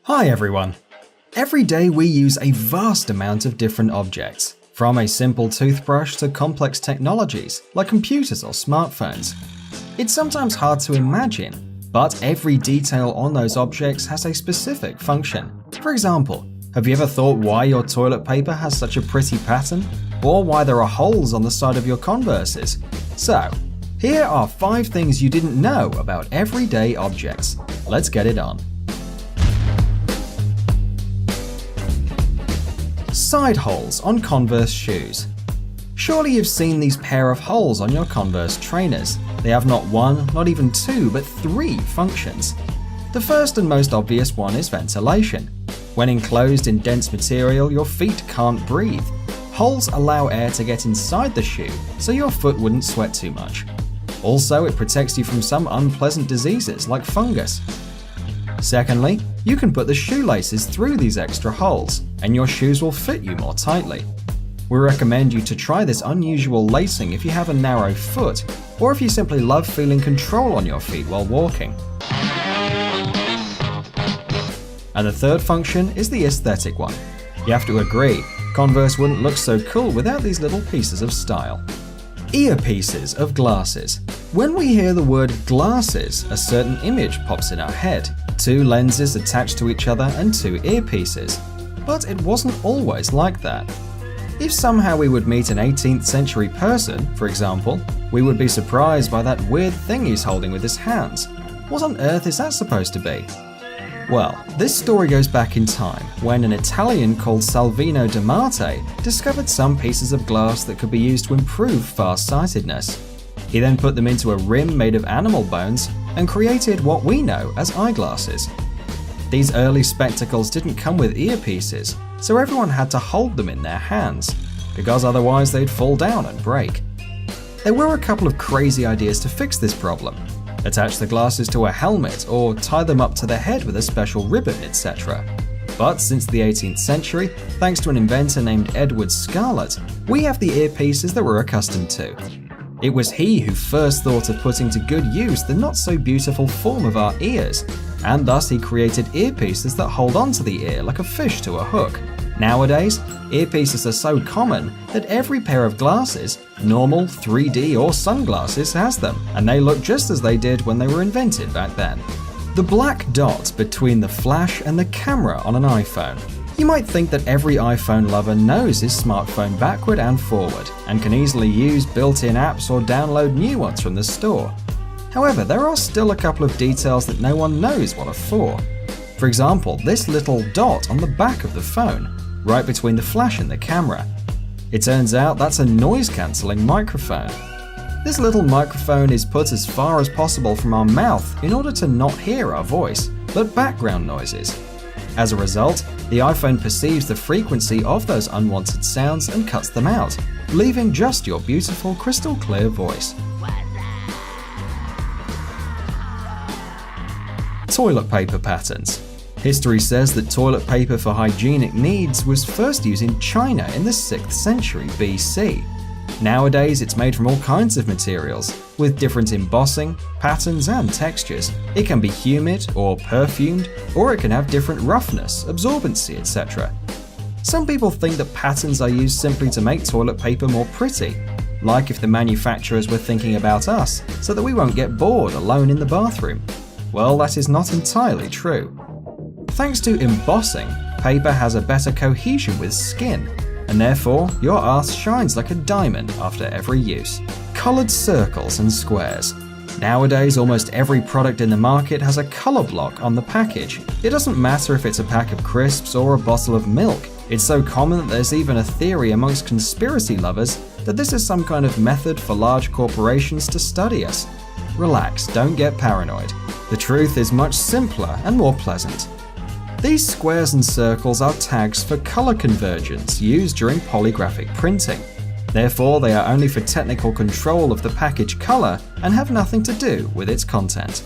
Hi everyone! Every day we use a vast amount of different objects, from a simple toothbrush to complex technologies like computers or smartphones. It's sometimes hard to imagine, but every detail on those objects has a specific function. For example, have you ever thought why your toilet paper has such a pretty pattern? Or why there are holes on the side of your Converses? So, here are 5 things you didn't know about everyday objects. Let's get it on. Side holes on Converse shoes. Surely you've seen these pair of holes on your Converse trainers. They have not 1, not even 2, but 3 functions. The first and most obvious one is ventilation. When enclosed in dense material, your feet can't breathe. Holes allow air to get inside the shoe, so your foot wouldn't sweat too much. Also, it protects you from some unpleasant diseases like fungus. Secondly, you can put the shoelaces through these extra holes, and your shoes will fit you more tightly. We recommend you to try this unusual lacing if you have a narrow foot, or if you simply love feeling control on your feet while walking. And the third function is the aesthetic one. You have to agree, Converse wouldn't look so cool without these little pieces of style. Earpieces of glasses. When we hear the word glasses, a certain image pops in our head. 2 lenses attached to each other and 2 earpieces. But it wasn't always like that. If somehow we would meet an 18th century person, for example, we would be surprised by that weird thing he's holding with his hands. What on earth is that supposed to be? Well, this story goes back in time, when an Italian called Salvino de Marte discovered some pieces of glass that could be used to improve farsightedness. He then put them into a rim made of animal bones and created what we know as eyeglasses. These early spectacles didn't come with earpieces, so everyone had to hold them in their hands, because otherwise they'd fall down and break. There were a couple of crazy ideas to fix this problem. Attach the glasses to a helmet or tie them up to the head with a special ribbon, etc. But since the 18th century, thanks to an inventor named Edward Scarlett, we have the earpieces that we're accustomed to. It was he who first thought of putting to good use the not-so-beautiful form of our ears, and thus he created earpieces that hold onto the ear like a fish to a hook. Nowadays, earpieces are so common that every pair of glasses, normal, 3D or sunglasses, has them, and they look just as they did when they were invented back then. The black dot between the flash and the camera on an iPhone. You might think that every iPhone lover knows his smartphone backward and forward, and can easily use built-in apps or download new ones from the store. However, there are still a couple of details that no one knows what are for. For example, this little dot on the back of the phone, right between the flash and the camera. It turns out that's a noise-cancelling microphone. This little microphone is put as far as possible from our mouth in order to not hear our voice, but background noises. As a result, the iPhone perceives the frequency of those unwanted sounds and cuts them out, leaving just your beautiful crystal clear voice. Toilet paper patterns. History says that toilet paper for hygienic needs was first used in China in the 6th century BC. Nowadays, it's made from all kinds of materials, with different embossing, patterns, and textures. It can be humid or perfumed, or it can have different roughness, absorbency, etc. Some people think that patterns are used simply to make toilet paper more pretty, like if the manufacturers were thinking about us, so that we won't get bored alone in the bathroom. Well, that is not entirely true. Thanks to embossing, paper has a better cohesion with skin, and therefore your arse shines like a diamond after every use. Coloured circles and squares. Nowadays, almost every product in the market has a colour block on the package. It doesn't matter if it's a pack of crisps or a bottle of milk. It's so common that there's even a theory amongst conspiracy lovers that this is some kind of method for large corporations to study us. Relax, don't get paranoid. The truth is much simpler and more pleasant. These squares and circles are tags for color convergence used during polygraphic printing. Therefore, they are only for technical control of the package color and have nothing to do with its content.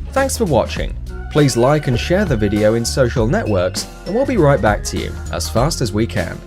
Thanks for watching. Please like and share the video in social networks, and we'll be right back to you as fast as we can.